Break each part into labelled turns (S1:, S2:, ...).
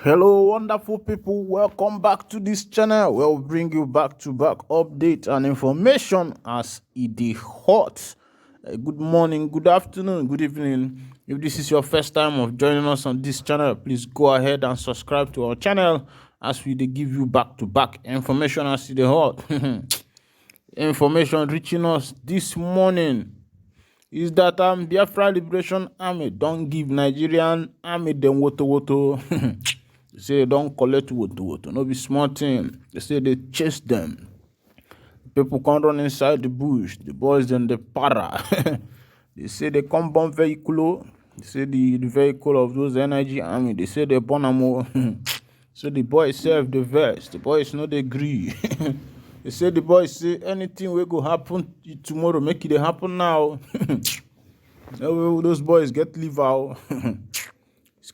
S1: Hello, wonderful people. Welcome back to this channel. We'll bring you back-to-back updates and information as it is hot. Good morning, good afternoon, good evening. If this is your first time of joining us on this channel, please go ahead and subscribe to our channel as we give you back-to-back information as it is hot. Information reaching us this morning is that Biafra Liberation Army don't give Nigerian army them woto. They say they don't collect woto. No be small thing. They say they chase them. People can't run inside the bush. The boys then the para. They say they come bomb vehicle. They say the vehicle of those energy army. They say they burn them. So the boys serve the vest. The boys know they agree. They say the boys say anything will go happen tomorrow, make it happen now. Those boys get liver out.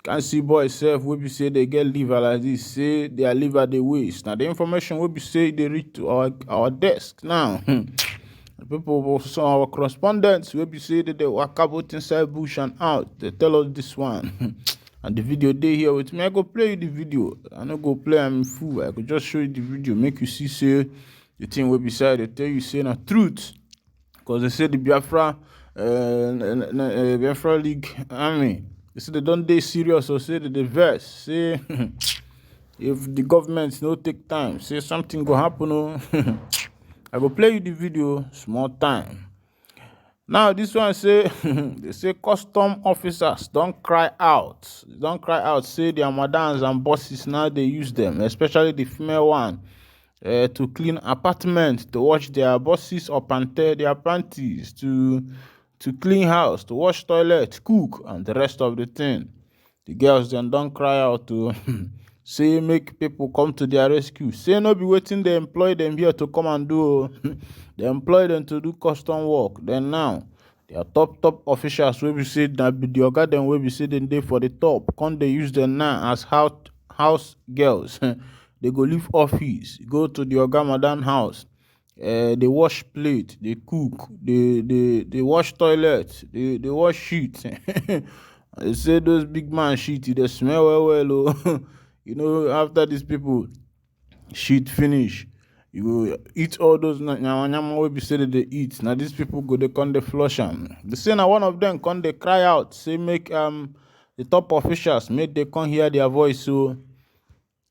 S1: Can't see boys self will be say they get liver like this, say their liver they waste. Now the information will be say they reach to our desk now. People, some our correspondents will be say that they walk about inside bush and out. They tell us this one. And the video they here with me, I go play you the video. I don't go play I'm fool. I could just show you the video, make you see say the thing will be said. They tell you say the truth, because they say the Biafra League Army. They say they don't dey serious, or say that they verse. Say if the government no take time, say something go happen. Oh. I go play you the video small time. Now this one say they say custom officers don't cry out. Don't cry out. Say their madams and bosses now they use them, especially the female one, to clean apartments, to wash their bosses up and tear their panties, to clean house, to wash toilet, cook, and the rest of the thing. The girls then don't cry out to say make people come to their rescue. Say no be waiting, they employ them here to come and do. They employ them to do custom work. Then now, they are top officials will be said that the oga them will be sitting there for the top. Can't they use them now as house girls? They go leave office, go to the oga madam house. They wash plate, they cook, they wash toilet, they wash sheet. They say those big man sheet, they smell well. Oh. You know, after these people sheet finish, you go eat all those nyama will be said that they eat. Now these people go they come they flush them. They say now one of them come they cry out, say make the top officials make they come hear their voice. So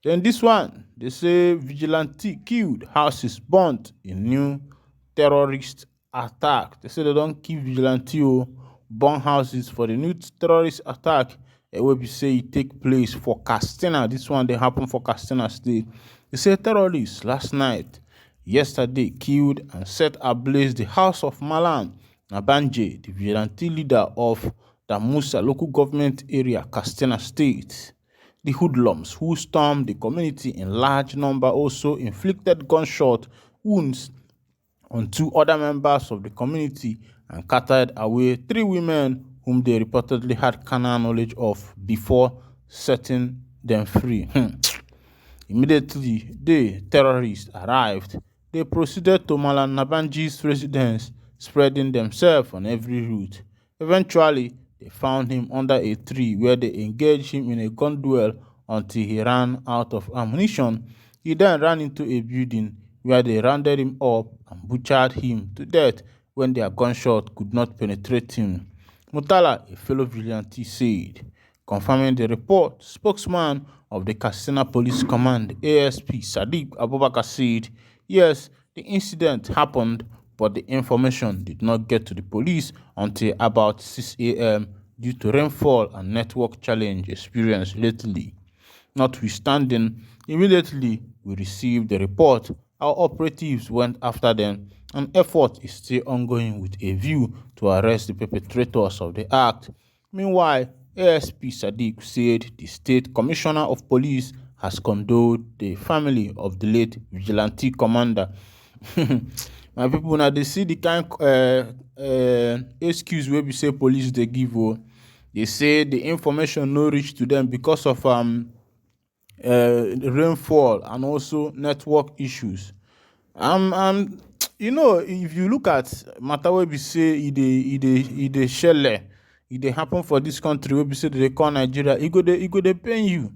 S1: then this one, they say vigilante killed, houses burnt in new terrorist attack. They say they don't kill vigilante or burn houses for the new terrorist attack. It will be say it take place for Castina. This one they happen for Castina State. They say terrorists yesterday killed and set ablaze the house of Malam Nabanje, the vigilante leader of the Musa local government area, Castina State. The hoodlums who stormed the community in large number also inflicted gunshot wounds on 2 other members of the community and carted away 3 women whom they reportedly had carnal knowledge of before setting them free. Immediately, the terrorists arrived. They proceeded to Malam Nabanji's residence, spreading themselves on every route. Eventually, they found him under a tree where they engaged him in a gun duel until he ran out of ammunition. He then ran into a building where they rounded him up and butchered him to death when their gunshot could not penetrate him. Mutala, a fellow vigilante, said. Confirming the report, spokesman of the Katsina Police Command, ASP Sadiq Abubakar, said, yes, the incident happened, but the information did not get to the police until about 6 a.m. due to rainfall and network challenge experienced lately. Notwithstanding, immediately we received the report, our operatives went after them. An effort is still ongoing with a view to arrest the perpetrators of the act. Meanwhile, ASP Sadiq said the State Commissioner of Police has condoled the family of the late vigilante commander. My people, now they see the kind excuse where we say police they give. They say the information no reach to them because of rainfall and also network issues. You know, if you look at matter where we say it shell, it happen for this country where we say they call Nigeria, it go they pay you.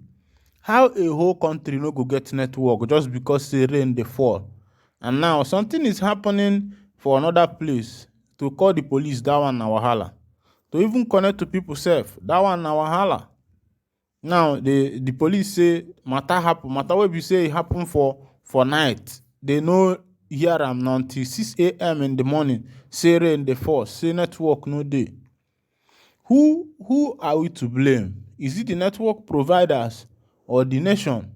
S1: How a whole country no go get network just because say rain dey fall? And now something is happening for another place. To call the police, that one na wahala. To even connect to people sef, that one na wahala. Now the police say matter wey be say e happen for night. They no hear am until 6 a.m. in the morning. Say rain dey fall, say network no dey. Who are we to blame? Is it the network providers or the nation?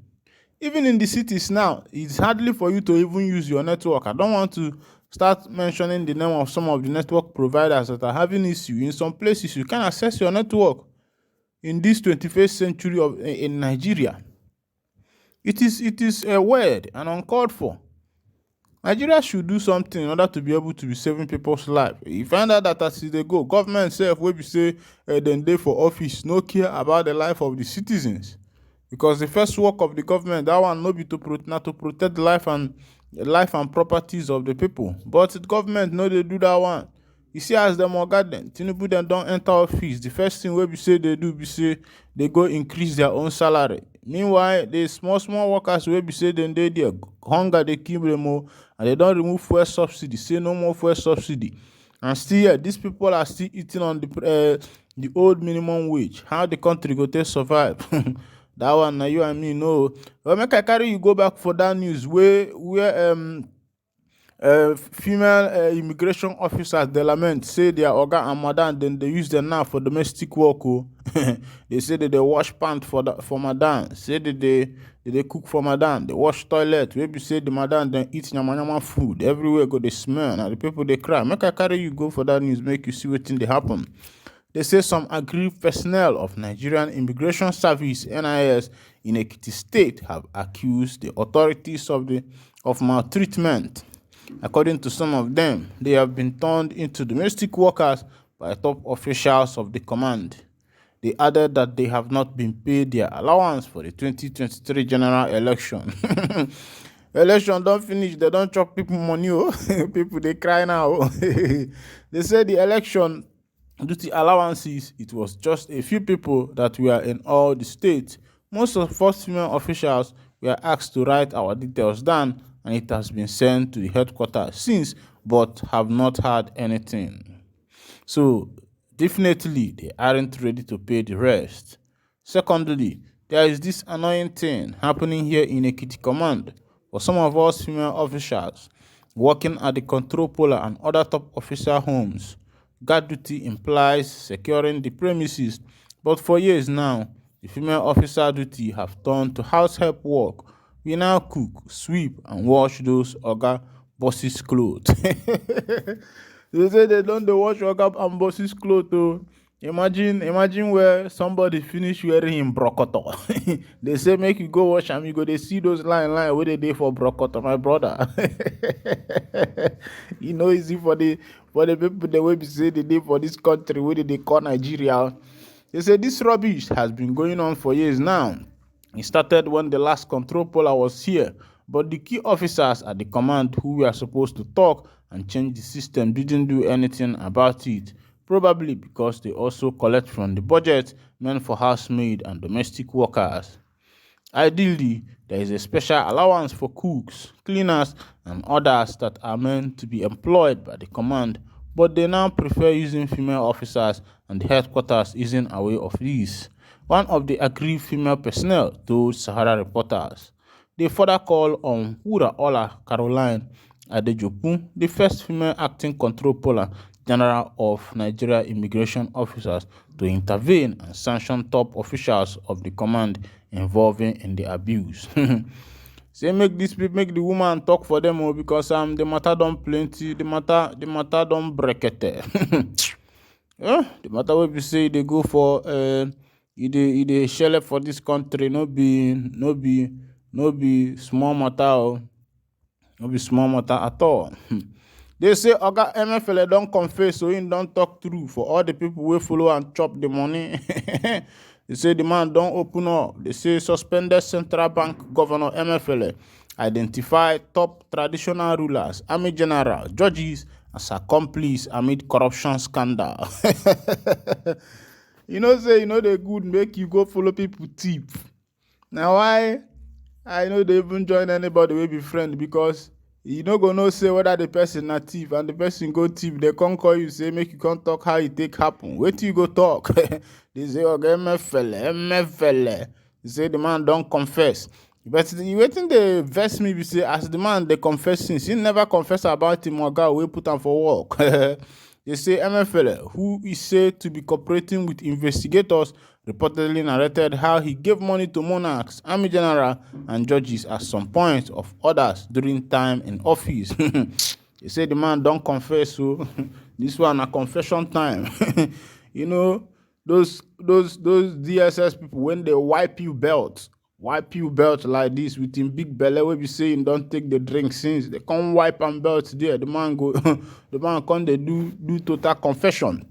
S1: Even in the cities now, it's hardly for you to even use your network. I don't want to start mentioning the name of some of the network providers that are having issue. In some places, you can access your network in this 21st century in Nigeria. It is weird and uncalled for. Nigeria should do something in order to be able to be saving people's life. You find out that as they go, government self will be say then they for office no care about the life of the citizens, because the first work of the government, that one no be to protect the life and properties of the people. But the government no they do that one. You see, as them garden, Tinubu then don't enter office. The first thing we be say they do be say they go increase their own salary. Meanwhile, the small workers will be say then they there hunger they kill them more, and they don't remove fuel subsidy. Say no more fuel subsidy, and still these people are still eating on the old minimum wage. How the country go to survive? That one now you and me know. Well, make I carry you go back for that news where female immigration officers they lament, say their oga and madam then they use them now for domestic work. They say that they wash pants for madam, say that they cook for madam, they wash toilet. Maybe say the madam then eat nyama food everywhere, go they smell. Now the people they cry. Make I carry you go for that news, make you see what thing they happen. They say some aggrieved personnel of Nigerian Immigration Service (NIS) in Ekiti State have accused the authorities of maltreatment. According to some of them, they have been turned into domestic workers by top officials of the command. They added that they have not been paid their allowance for the 2023 general election. Election don't finish, they don't chop people money. People they cry now. They say the election duty allowances, it was just a few people that were in all the states. Most of us female officials were asked to write our details down, and it has been sent to the headquarters since, but have not had anything. So definitely they aren't ready to pay the rest. Secondly, there is this annoying thing happening here in Ekiti Command. For some of us female officials working at the control polar and other top officer homes, guard duty implies securing the premises, but for years now, the female officer duty have turned to house help work. We now cook, sweep, and wash those oga bosses' clothes. They say they don't wash oga and bosses' clothes though. Imagine where somebody finish wearing him brokoto. They say make you go wash and you go they see those line where they dey for brokoto, my brother. You know, easy for the people the way we say they dey for this country where they call Nigeria. They say this rubbish has been going on for years now. It started when the last control polar was here, but the key officers at the command who were supposed to talk and change the system didn't do anything about it. Probably because they also collect from the budget meant for housemaid and domestic workers. Ideally, there is a special allowance for cooks, cleaners, and others that are meant to be employed by the command, but they now prefer using female officers, and the headquarters isn't aware of this. One of the aggrieved female personnel told Sahara reporters. They further call on Wura Ola Caroline Adejopu, the first female acting controller general of Nigeria immigration officers, to intervene and sanction top officials of the command involving in the abuse. Say make the woman talk for them, because the matter don't plenty, the matter don't brekete. Yeah, the matter will be say they go for they shell for this country, no be small matter, no be small matter at all. They say Oga MFL don't confess, so he don't talk true for all the people who follow and chop the money. They say the man don't open up. They say suspended central bank governor MFL identify top traditional rulers, army general, judges as accomplices amid corruption scandal. Say they good make you go follow people tip. Now why I know they even join anybody wey be friend, because you no go know say whether the person na thief, and the person go thief, they can't call you say make you come talk how it take happen. Wait till you go talk. They say, okay, MFL. They say the man don't confess. But the waiting they vex me be say, as the man they confess since, he never confess about him or guy we put him for work. They say MFL, who is said to be cooperating with investigators, reportedly narrated how he gave money to monarchs, army general, and judges at some point of others during time in office. They say the man don't confess, so this one a confession time. You know, those DSS people, when they wipe you belt like this with him big belly, wey be say him don't take the drink since, they come wipe and belt there. The man go, the man come they do total confession.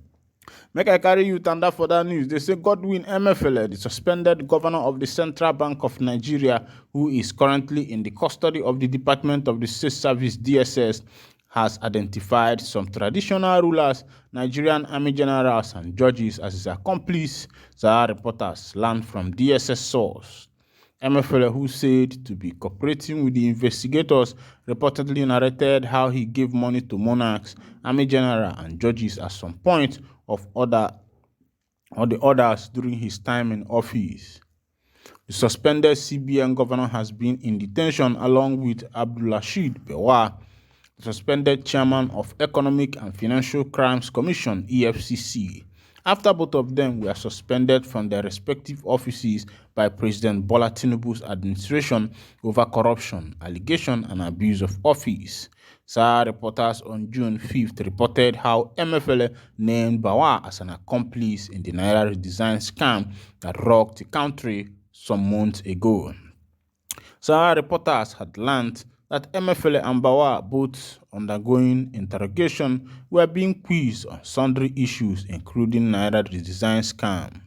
S1: Make I carry you thunder for that news. They say Godwin Emefiele, the suspended governor of the Central Bank of Nigeria, who is currently in the custody of the Department of the State Service (DSS), has identified some traditional rulers, Nigerian army generals, and judges as his accomplices. Zara reporters learned from DSS source. Emefiele, who said to be cooperating with the investigators, reportedly narrated how he gave money to monarchs, army general, and judges at some point of the others during his time in office. The suspended CBN governor has been in detention along with Abdulrasheed Bawar, the suspended chairman of Economic and Financial Crimes Commission (EFCC), after both of them were suspended from their respective offices by President Bola Tinubu's administration over corruption, allegation, and abuse of office. SAR reporters on June 5th reported how Emefiele named Bawar as an accomplice in the Naira redesign scam that rocked the country some months ago. SAR reporters had learned that Emefiele and Bawar, both undergoing interrogation, were being quizzed on sundry issues, including Naira redesign scam.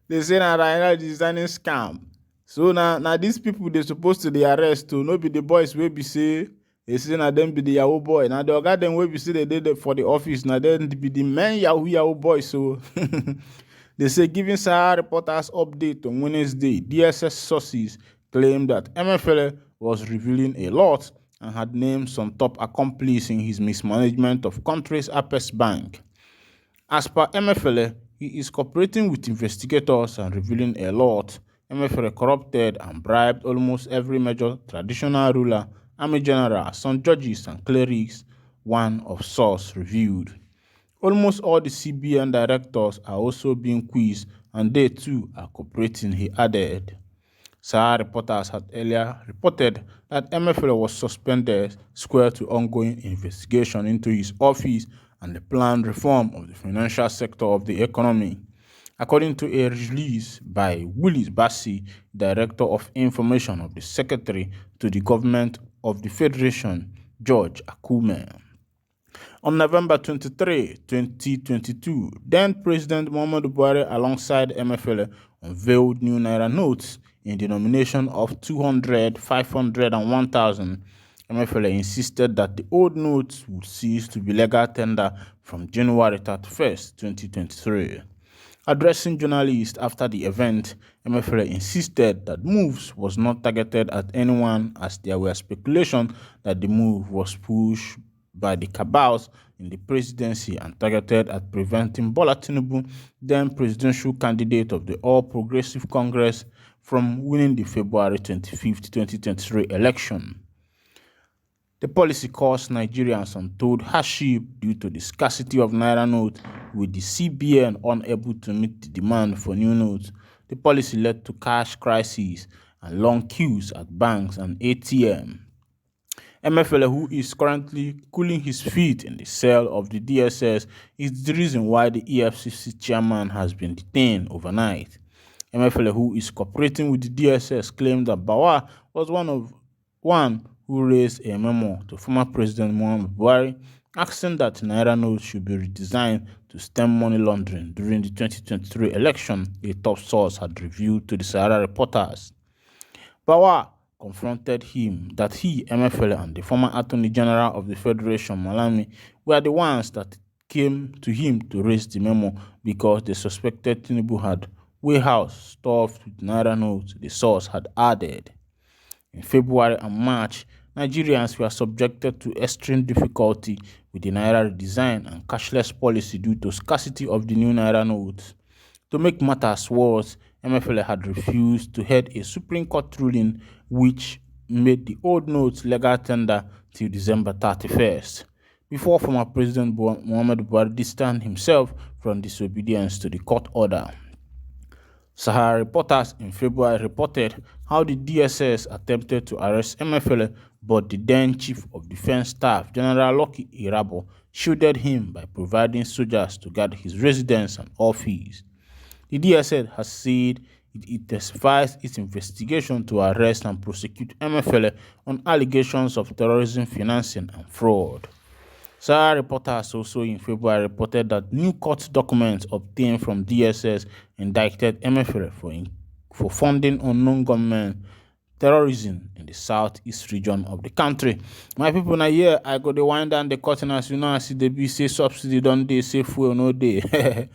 S1: They say Naira redesigning scam. So now these people they supposed to the arrest to no be the boys wey be say they say na them be the Yahoo boy. Now the oga them wey be say they did for the office, now then be the men Yahoo boys. So they say giving Sahara reporters update on Wednesday, DSS sources claimed that Emefiele was revealing a lot and had named some top accomplices in his mismanagement of country's Apex Bank. As per Emefiele, he is cooperating with investigators and revealing a lot. Emefiele corrupted and bribed almost every major traditional ruler, army general, some judges and clerics, one of source revealed. Almost all the CBN directors are also being quizzed, and they too are cooperating, he added. Sahara reporters had earlier reported that Emefiele was suspended square to ongoing investigation into his office and the planned reform of the financial sector of the economy. According to a release by Willis Bassi, Director of Information of the Secretary to the Government of the Federation, George Akume. On November 23, 2022, then President Muhammadu Buhari alongside Emefiele unveiled new Naira notes in denomination of 200, 500, and 1,000. Emefiele insisted that the old notes would cease to be legal tender from January 31st, 2023. Addressing journalists after the event, Emefiele insisted that moves was not targeted at anyone, as there were speculations that the move was pushed by the cabals in the presidency and targeted at preventing Bola Tinubu, then presidential candidate of the All Progressive Congress, from winning the February 25, 2023 election. The policy caused Nigerians untold hardship due to the scarcity of Naira notes, with the CBN unable to meet the demand for new notes. The policy led to cash crises and long queues at banks and ATM. Emefiele, who is currently cooling his feet in the cell of the DSS, is the reason why the EFCC chairman has been detained overnight. Emefiele, who is cooperating with the DSS, claimed that Bawar was one who raised a memo to former President Muhammadu Buhari asking that Naira notes should be redesigned to stem money laundering during the 2023 election, a top source had revealed to the Sahara reporters. Bawar confronted him that he, Emefiele, and the former Attorney General of the Federation, Malami, were the ones that came to him to raise the memo because they suspected Tinubu had warehouse stuffed with naira notes, the source had added. In February and March, Nigerians were subjected to extreme difficulty with the naira redesign and cashless policy due to scarcity of the new naira notes. To make matters worse, MFL had refused to heed a Supreme Court ruling which made the old notes legal tender till December 31st, before former President Muhammadu Buhari distanced himself from disobedience to the court order. Sahara reporters in February reported how the DSS attempted to arrest MFL, but the then Chief of Defense Staff, General Lucky Irabo, shielded him by providing soldiers to guard his residence and office. The DSS has said it intensifies its investigation to arrest and prosecute MFL on allegations of terrorism financing and fraud. Sahara reporters also in February reported that new court documents obtained from DSS indicted MFL for funding unknown government terrorism in the southeast region of the country. My people, now here I go to wind down the curtain as you know. I see the B say subsidy don't they say fuel no day.